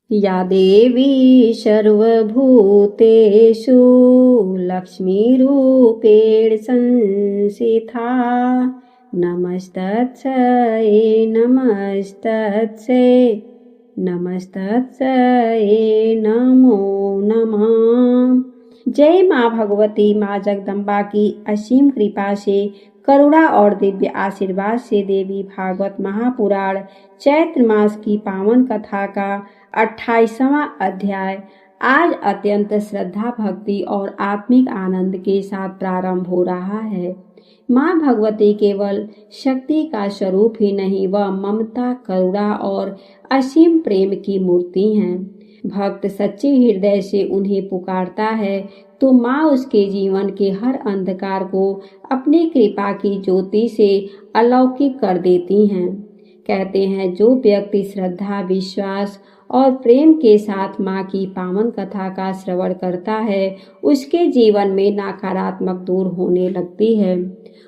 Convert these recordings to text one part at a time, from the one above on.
या देवी सर्वभूतेषु लक्ष्मीरूपेण संस्थिता नमस्तस्यै नमस्तस्यै नमस्तस्यै नमो नमः। जय माँ भगवती माँ जगदम्बा की असीम कृपा से, करुणा और दिव्य आशीर्वाद से देवी भागवत महापुराण चैत्र मास की पावन कथा का 28वां अध्याय आज अत्यंत श्रद्धा भक्ति और आत्मिक आनंद के साथ प्रारंभ हो रहा है। माँ भगवती केवल शक्ति का स्वरूप ही नहीं, वह ममता, करुणा और असीम प्रेम की मूर्ति हैं। भक्त सच्चे हृदय से उन्हें पुकारता है तो माँ उसके जीवन के हर अंधकार को अपनी कृपा की ज्योति से अलौकिक कर देती हैं। कहते हैं जो व्यक्ति श्रद्धा, विश्वास और प्रेम के साथ माँ की पावन कथा का श्रवण करता है, उसके जीवन में नकारात्मक दूर होने लगती है।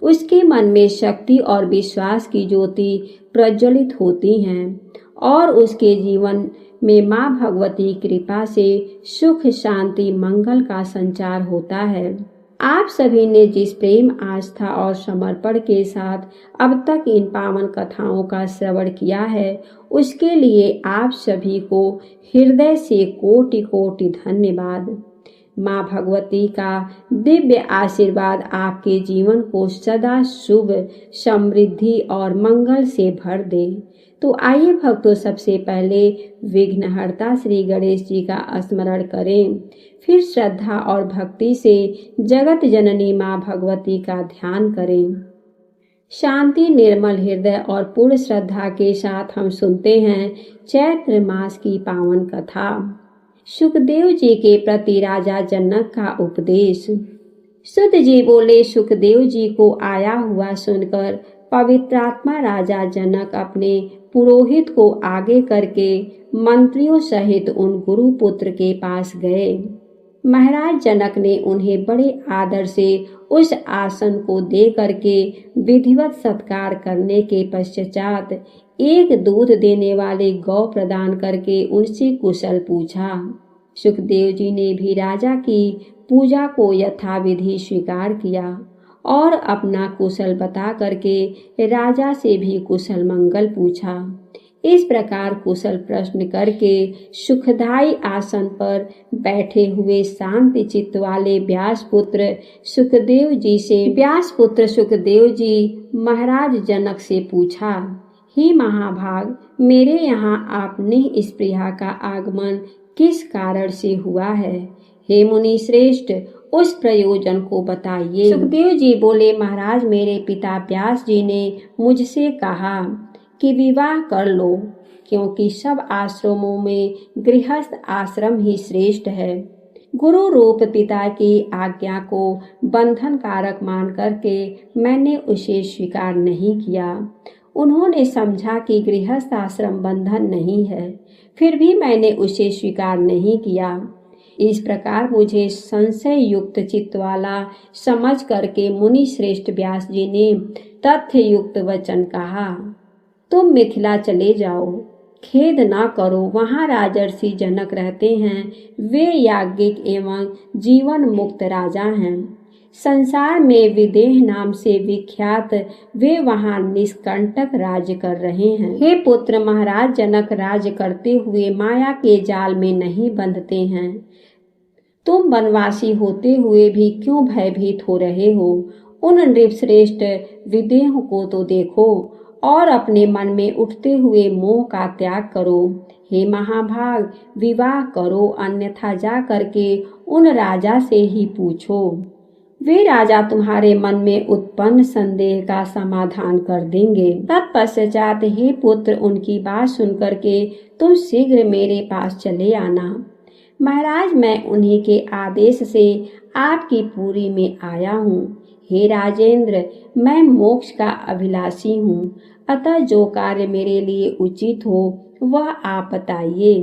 उसके मन में शक्ति और विश्वास की ज्योति प्रज्वलित होती हैं और उसके जीवन में माँ भगवती कृपा से सुख, शांति, मंगल का संचार होता है। आप सभी ने जिस प्रेम, आस्था और समर्पण के साथ अब तक इन पावन कथाओं का श्रवण किया है, उसके लिए आप सभी को हृदय से कोटि कोटि धन्यवाद। माँ भगवती का दिव्य आशीर्वाद आपके जीवन को सदा शुभ, समृद्धि और मंगल से भर दे। तो आइए भक्तों, सबसे पहले विघ्नहर्ता श्री गणेश जी का स्मरण करें, फिर श्रद्धा और भक्ति से जगत जननी माँ भगवती का ध्यान करें। शांति, निर्मल हृदय और पूर्ण श्रद्धा के साथ हम सुनते हैं चैत्र मास की पावन कथा। सुखदेव जी के प्रति राजा जनक का उपदेश। सुत जी बोले, सुखदेव जी को आया हुआ सुनकर पवित्रात्मा राजा जनक अपने पुरोहित को आगे करके मंत्रियों सहित उन गुरुपुत्र के पास गए। महाराज जनक ने उन्हें बड़े आदर से उस आसन को दे करके विधिवत सत्कार करने के पश्चात एक दूध देने वाले गौ प्रदान करके उनसे कुशल पूछा। सुखदेव जी ने भी राजा की पूजा को यथाविधि स्वीकार किया और अपना कुशल बता करके राजा से भी कुशल मंगल पूछा। इस प्रकार कुशल प्रश्न करके सुखदायी आसन पर बैठे हुए शांति चित्त वाले व्यासपुत्र सुखदेव जी महाराज जनक से पूछा, हे महाभाग, मेरे यहाँ आपने इस प्रिया का आगमन किस कारण से हुआ है? हे मुनि श्रेष्ठ, उस प्रयोजन को बताइए। सुखदेव जी बोले, महाराज, मेरे पिता व्यास जी ने मुझसे कहा कि विवाह कर लो, क्योंकि सब आश्रमों में गृहस्थ आश्रम ही श्रेष्ठ है। गुरु रूप पिता की आज्ञा को बंधन कारक मान करके मैंने उसे स्वीकार नहीं किया। उन्होंने समझा कि गृहस्थ आश्रम बंधन नहीं है, फिर भी मैंने उसे स्वीकार नहीं किया। इस प्रकार मुझे संशय युक्त चित्त वाला समझ करके मुनि श्रेष्ठ व्यास जी ने तथ्य युक्त वचन कहा, तुम मिथिला चले जाओ, खेद ना करो, वहाँ राजर्षि जनक रहते हैं। वे याज्ञिक एवं जीवन मुक्त राजा हैं। संसार में विदेह नाम से विख्यात वे वहाँ निष्कंटक राज्य कर रहे हैं। हे पुत्र, महाराज जनक राज्य करते हुए माया के जाल में नहीं बंधते हैं। तुम वनवासी होते हुए भी क्यों भयभीत हो रहे हो? उन नृपश्रेष्ठ विदेह को तो देखो और अपने मन में उठते हुए मोह का त्याग करो। हे महाभाग, विवाह करो, अन्यथा जा करके उन राजा से ही पूछो। वे राजा तुम्हारे मन में उत्पन्न संदेह का समाधान कर देंगे। तत्पश्चात हे पुत्र, उनकी बात सुनकर के तुम शीघ्र मेरे पास चले आना। महाराज, मैं उन्हीं के आदेश से आपकी पुरी में आया हूँ। हे राजेंद्र, मैं मोक्ष का अभिलाषी हूँ, अतः जो कार्य मेरे लिए उचित हो वह आप बताइए।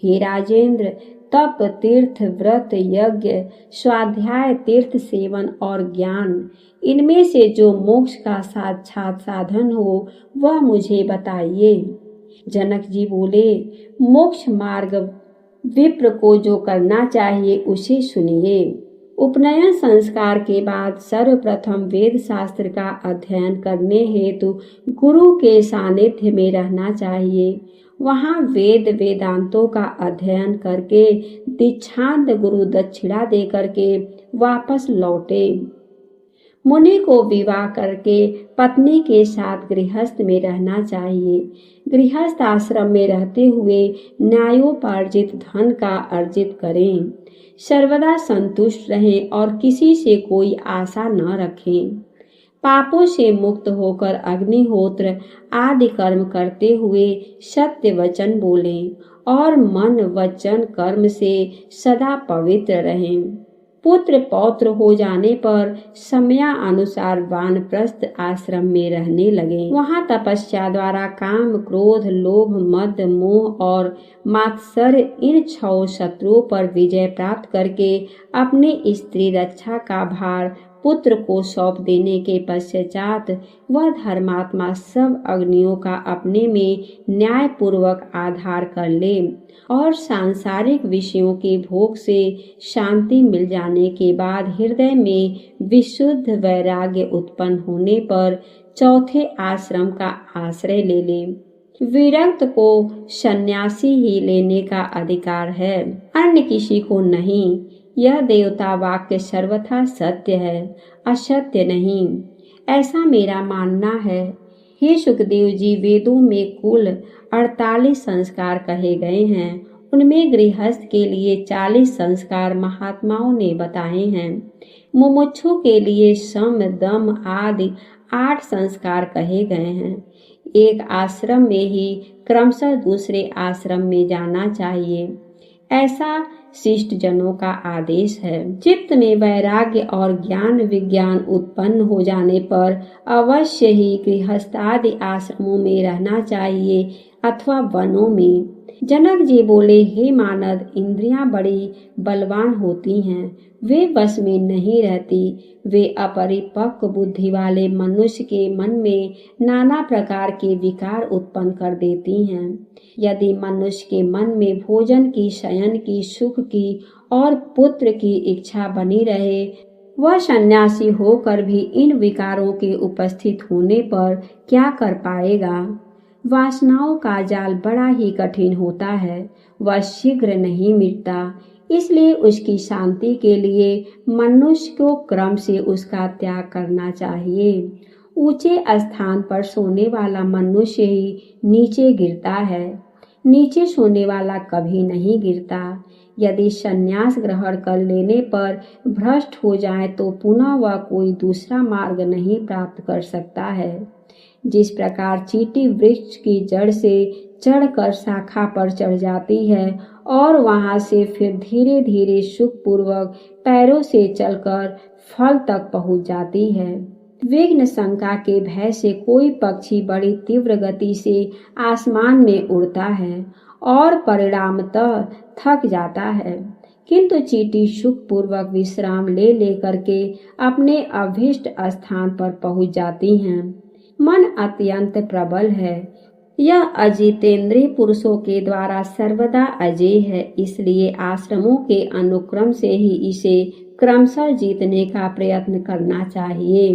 हे राजेंद्र, तप, तीर्थ, व्रत, यज्ञ, स्वाध्याय, तीर्थ सेवन और ज्ञान, इनमें से जो मोक्ष का साक्षात साधन हो वह मुझे बताइए। जनक जी बोले, मोक्ष मार्ग विप्र को जो करना चाहिए उसे सुनिए। उपनयन संस्कार के बाद सर्वप्रथम वेद शास्त्र का अध्ययन करने हेतु गुरु के सानिध्य में रहना चाहिए। वहाँ वेद वेदांतों का अध्ययन करके दीक्षांत गुरु दक्षिणा दे करके वापस लौटे। मुनि को विवाह करके पत्नी के साथ गृहस्थ में रहना चाहिए। गृहस्थ आश्रम में रहते हुए न्यायोपार्जित धन का अर्जित करें। सर्वदा संतुष्ट रहें और किसी से कोई आशा न रखें। पापों से मुक्त होकर अग्निहोत्र आदि कर्म करते हुए सत्य वचन बोलें और मन वचन कर्म से सदा पवित्र रहें। पुत्र पौत्र हो जाने पर समयानुसार वानप्रस्थ आश्रम में रहने लगे। वहाँ तपस्या द्वारा काम, क्रोध, लोभ, मद, मोह और मात्सर्य इन 6 शत्रुओं पर विजय प्राप्त करके अपने स्त्री रक्षा का भार पुत्र को सौंप देने के पश्चात वह धर्मात्मा सब अग्नियों का अपने में न्यायपूर्वक आधार कर ले और सांसारिक विषयों के भोग से शांति मिल जाने के बाद हृदय में विशुद्ध वैराग्य उत्पन्न होने पर चौथे आश्रम का आश्रय ले ले। विरक्त को सन्यासी ही लेने का अधिकार है, अन्य किसी को नहीं। यह देवता वाक्य सर्वथा सत्य है, असत्य नहीं, ऐसा मेरा मानना है। हे सुखदेव जी, वेदों में कुल 48 संस्कार कहे गए हैं। उनमें गृहस्थ के लिए 40 संस्कार महात्माओं ने बताए हैं। मुमुक्षु के लिए सम, दम आदि 8 संस्कार कहे गए हैं। एक आश्रम में ही क्रमशः दूसरे आश्रम में जाना चाहिए, ऐसा शिष्ट जनों का आदेश है। चित्त में वैराग्य और ज्ञान विज्ञान उत्पन्न हो जाने पर अवश्य ही गृहस्थादि आश्रमों में रहना चाहिए अथवा वनों में। जनक जी बोले, हे मानद, इंद्रियां बड़ी बलवान होती हैं, वे बस में नहीं रहती। वे अपरिपक्व बुद्धि वाले मनुष्य के मन में नाना प्रकार के विकार उत्पन्न कर देती हैं। यदि मनुष्य के मन में भोजन की, शयन की, सुख की और पुत्र की इच्छा बनी रहे, वह सन्यासी होकर भी इन विकारों के उपस्थित होने पर क्या कर पाएगा। वासनाओं का जाल बड़ा ही कठिन होता है, वह शीघ्र नहीं मिटता। इसलिए उसकी शांति के लिए मनुष्य को क्रम से उसका त्याग करना चाहिए। ऊंचे स्थान पर सोने वाला मनुष्य ही नीचे गिरता है, नीचे सोने वाला कभी नहीं गिरता। यदि संन्यास ग्रहण कर लेने पर भ्रष्ट हो जाए तो पुनः वह कोई दूसरा मार्ग नहीं प्राप्त कर सकता है। जिस प्रकार चींटी वृक्ष की जड़ से चढ़कर शाखा पर चढ़ जाती है और वहां से फिर धीरे धीरे सुखपूर्वक पैरों से चलकर फल तक पहुंच जाती है, विघ्न शंका के भय से कोई पक्षी बड़ी तीव्र गति से आसमान में उड़ता है और परिणामतः थक जाता है, किंतु चींटी सुखपूर्वक विश्राम ले लेकर के अपने अभीष्ट स्थान पर पहुंच जाती हैं। मन अत्यंत प्रबल है, यह अजितेंद्रिय पुरुषों के द्वारा सर्वदा अजेय है। इसलिए आश्रमों के अनुक्रम से ही इसे क्रमशः जीतने का प्रयत्न करना चाहिए।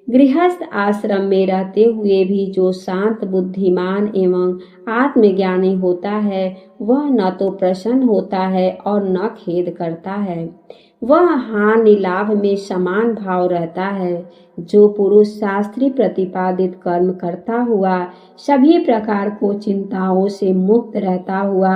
गृहस्थ आश्रम में रहते हुए भी जो शांत, बुद्धिमान एवं आत्मज्ञानी होता है, वह न तो प्रसन्न होता है और न खेद करता है। वह हानि लाभ में समान भाव रहता है। जो पुरुष शास्त्रीय प्रतिपादित कर्म करता हुआ सभी प्रकार को चिंताओं से मुक्त रहता हुआ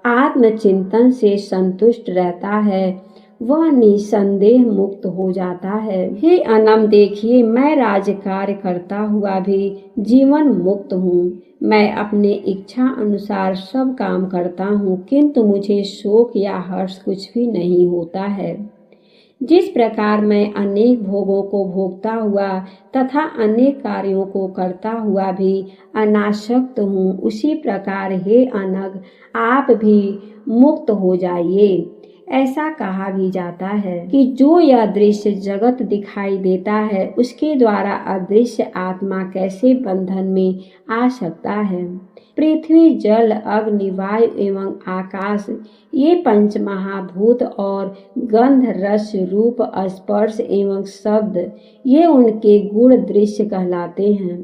आत्मचिंतन से संतुष्ट रहता है, वह निसंदेह मुक्त हो जाता है। हे अनम, देखिए, मैं राजकार्य करता हुआ भी जीवन मुक्त हूँ। मैं अपने इच्छा अनुसार सब काम करता हूँ, किंतु मुझे शोक या हर्ष कुछ भी नहीं होता है। जिस प्रकार मैं अनेक भोगों को भोगता हुआ तथा अनेक कार्यों को करता हुआ भी अनासक्त हूँ, उसी प्रकार हे अनग, आप भी मुक्त हो जाइए। ऐसा कहा भी जाता है कि जो यह दृश्य जगत दिखाई देता है उसके द्वारा अदृश्य आत्मा कैसे बंधन में आ सकता है। पृथ्वी, जल, अग्नि, वायु एवं आकाश, ये पंच महाभूत और गंध, रस, रूप, स्पर्श एवं शब्द, ये उनके गुण दृश्य कहलाते हैं।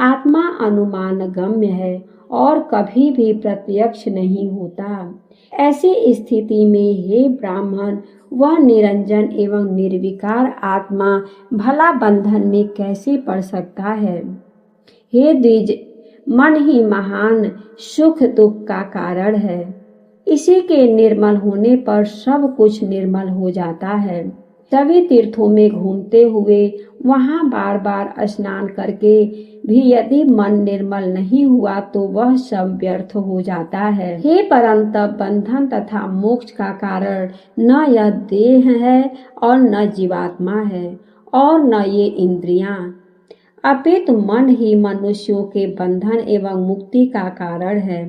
आत्मा अनुमान गम्य है और कभी भी प्रत्यक्ष नहीं होता। ऐसी स्थिति में हे ब्राह्मण, वह निरंजन एवं निर्विकार आत्मा भला बंधन में कैसे पड़ सकता है। हे द्विज, मन ही महान सुख दुख का कारण है। इसी के निर्मल होने पर सब कुछ निर्मल हो जाता है। सभी तीर्थों में घूमते हुए, वहां बार बार स्नान करके भी यदि मन निर्मल नहीं हुआ तो वह सब व्यर्थ हो जाता है। हे परंतप, बंधन तथा मोक्ष का कारण न यह देह है और न जीवात्मा है और न ये इंद्रियां, अपितु मन ही मनुष्यों के बंधन एवं मुक्ति का कारण है।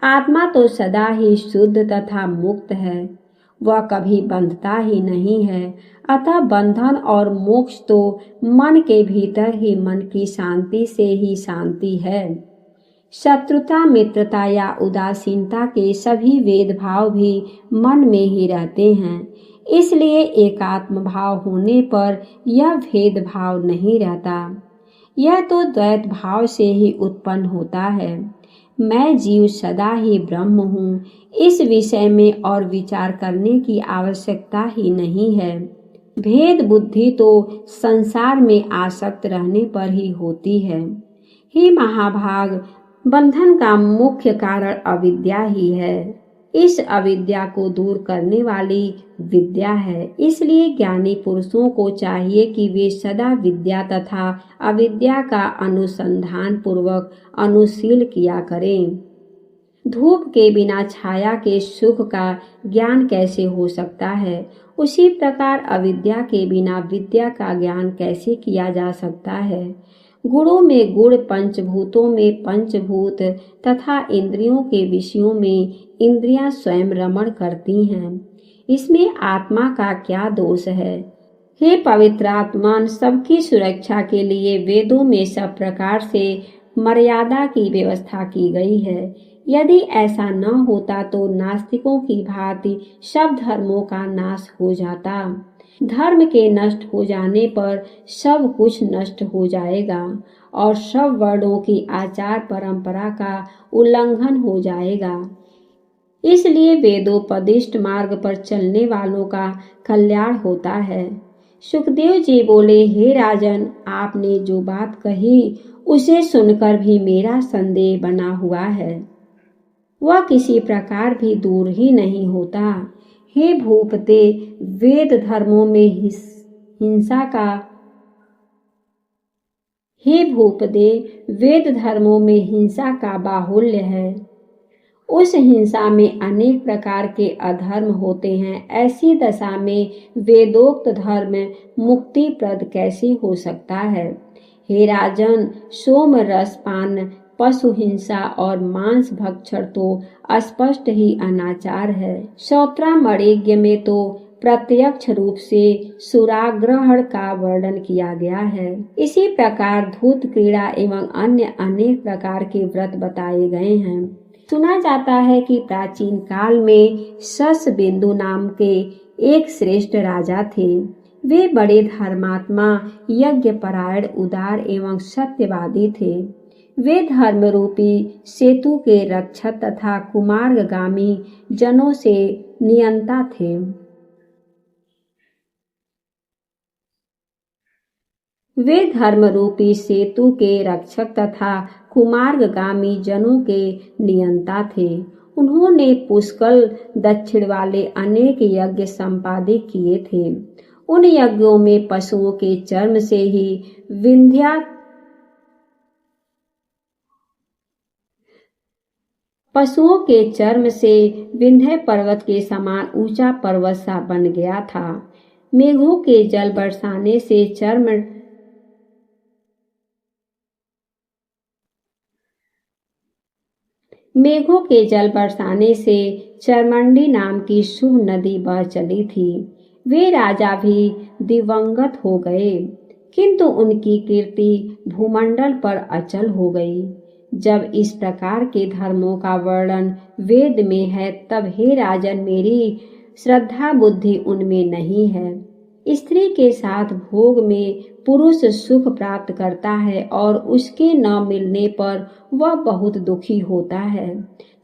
आत्मा तो सदा ही शुद्ध तथा मुक्त है, वह कभी बंधता ही नहीं है। अतः बंधन और मोक्ष तो मन के भीतर ही मन की शांति से ही शांति है। शत्रुता, मित्रता या उदासीनता के सभी भेदभाव भी मन में ही रहते हैं। इसलिए एकात्म भाव होने पर यह भेदभाव नहीं रहता। यह तो द्वैत भाव से ही उत्पन्न होता है। मैं जीव सदा ही ब्रह्म हूँ, इस विषय में और विचार करने की आवश्यकता ही नहीं है। भेद बुद्धि तो संसार में आसक्त रहने पर ही होती है। हे महाभाग, बंधन का मुख्य कारण अविद्या ही है। इस अविद्या को दूर करने वाली विद्या है। इसलिए ज्ञानी पुरुषों को चाहिए कि वे सदा विद्या तथा अविद्या का अनुसंधान पूर्वक अनुशील किया करें। धूप के बिना छाया के सुख का ज्ञान कैसे हो सकता है, उसी प्रकार अविद्या के बिना विद्या का ज्ञान कैसे किया जा सकता है। गुणों में गुण, पंचभूतों में पंचभूत तथा इंद्रियों के विषयों में इंद्रियां स्वयं रमण करती हैं। इसमें आत्मा का क्या दोष है। हे पवित्र आत्मन, सबकी सुरक्षा के लिए वेदों में सब प्रकार से मर्यादा की व्यवस्था की गई है। यदि ऐसा न होता तो नास्तिकों की भांति सब धर्मों का नाश हो जाता। धर्म के नष्ट हो जाने पर सब कुछ नष्ट हो जाएगा और सब वर्णों की आचार परंपरा का उल्लंघन हो जाएगा। इसलिए वेदोपदिष्ट मार्ग पर चलने वालों का कल्याण होता है। सुखदेव जी बोले, हे राजन, आपने जो बात कही उसे सुनकर भी मेरा संदेह बना हुआ है, वह किसी प्रकार भी दूर ही नहीं होता। हे भूपते, वेद धर्मों में हिंसा का वेद धर्मों में हिंसा का बाहुल्य है। उस हिंसा में अनेक प्रकार के अधर्म होते हैं। ऐसी दशा में वेदोक्त धर्म मुक्तिप्रद कैसे हो सकता है। हे राजन, सोम रस पान, पशु हिंसा और मांस भक्षण तो स्पष्ट ही अनाचार है। श्रोत्रामणिज्ञ में तो प्रत्यक्ष रूप से सुराग्रहण का वर्णन किया गया है। इसी प्रकार धूत क्रीड़ा एवं अन्य अनेक प्रकार के व्रत बताए गए हैं। सुना जाता है कि प्राचीन काल में शशबिंदु नाम के एक श्रेष्ठ राजा थे। वे बड़े धर्मात्मा, यज्ञपरायण, उदार एवं सत्यवादी थे। वे धर्म रूपी सेतु के रक्षक तथा कुमार्गामी जनों से नियंता थे। वे धर्म रूपी सेतु के रक्षक तथा कुमार्गामी जनों के नियंता थे। उन्होंने पुष्कल दक्षिण वाले अनेक यज्ञ संपादित किए थे। उन यज्ञों में पशुओं के चर्म से ही विंध्य पर्वत के समान ऊंचा पर्वत सा बन गया था। मेघों के जल बरसाने से मेघों के जल बरसाने से चरमंडी नाम की शुभ नदी बह चली थी। वे राजा भी दिवंगत हो गए, किंतु उनकी कीर्ति भूमंडल पर अचल हो गई। जब इस प्रकार के धर्मों का वर्णन वेद में है, तब हे राजन, मेरी श्रद्धा बुद्धि उनमें नहीं है। स्त्री के साथ भोग में पुरुष सुख प्राप्त करता है और उसके न मिलने पर वह बहुत दुखी होता है,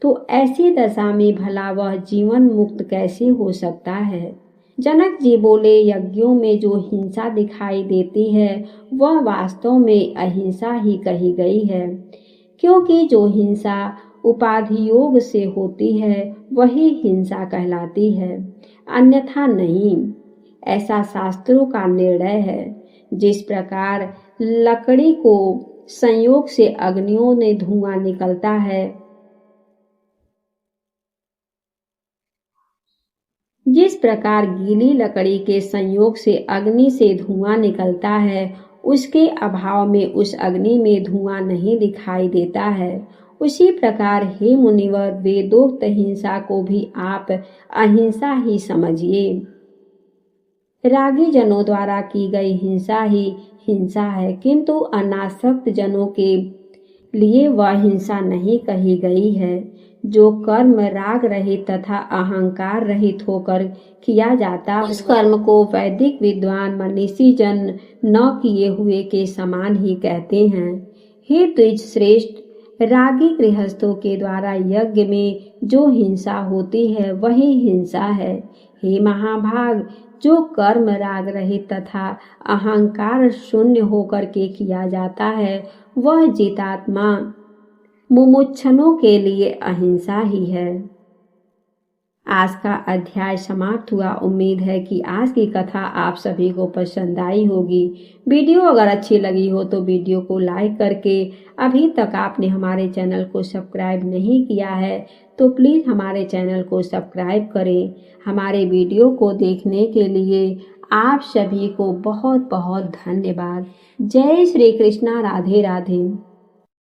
तो ऐसी दशा में भला वह जीवन मुक्त कैसे हो सकता है। जनक जी बोले, यज्ञों में जो हिंसा दिखाई देती है वह वास्तव में अहिंसा ही कही गई है, क्योंकि जो हिंसा उपाधि योग से होती है वही हिंसा कहलाती है, अन्यथा नहीं। ऐसा शास्त्रों का निर्णय है। जिस प्रकार लकड़ी को संयोग से अग्नियों में धुआं निकलता है, जिस प्रकार गीली लकड़ी के संयोग से अग्नि से धुआं निकलता है, उसके अभाव में उस अग्नि में धुआं नहीं दिखाई देता है, उसी प्रकार हे मुनिवर, वेदोक्त हिंसा को भी आप अहिंसा ही समझिए। रागी जनों द्वारा की गई हिंसा ही हिंसा है, किंतु अनासक्त जनों के लिए वह हिंसा नहीं कही गई है। जो कर्म राग रहित तथा अहंकार रहित होकर किया जाता, उस कर्म को वैदिक विद्वान मनीषी जन न किए हुए के समान ही कहते हैं। हे द्विज श्रेष्ठ, रागी गृहस्थों के द्वारा यज्ञ में जो हिंसा होती है वही हिंसा है। हे महाभाग, जो कर्म राग रहित तथा अहंकार शून्य होकर के किया जाता है वह जितात्मा मुमुक्षुओं के लिए अहिंसा ही है। आज का अध्याय समाप्त हुआ। उम्मीद है कि आज की कथा आप सभी को पसंद आई होगी। वीडियो अगर अच्छी लगी हो तो वीडियो को लाइक करके, अभी तक आपने हमारे चैनल को सब्सक्राइब नहीं किया है तो प्लीज़ हमारे चैनल को सब्सक्राइब करें। हमारे वीडियो को देखने के लिए आप सभी को बहुत बहुत धन्यवाद। जय श्री कृष्णा। राधे राधे।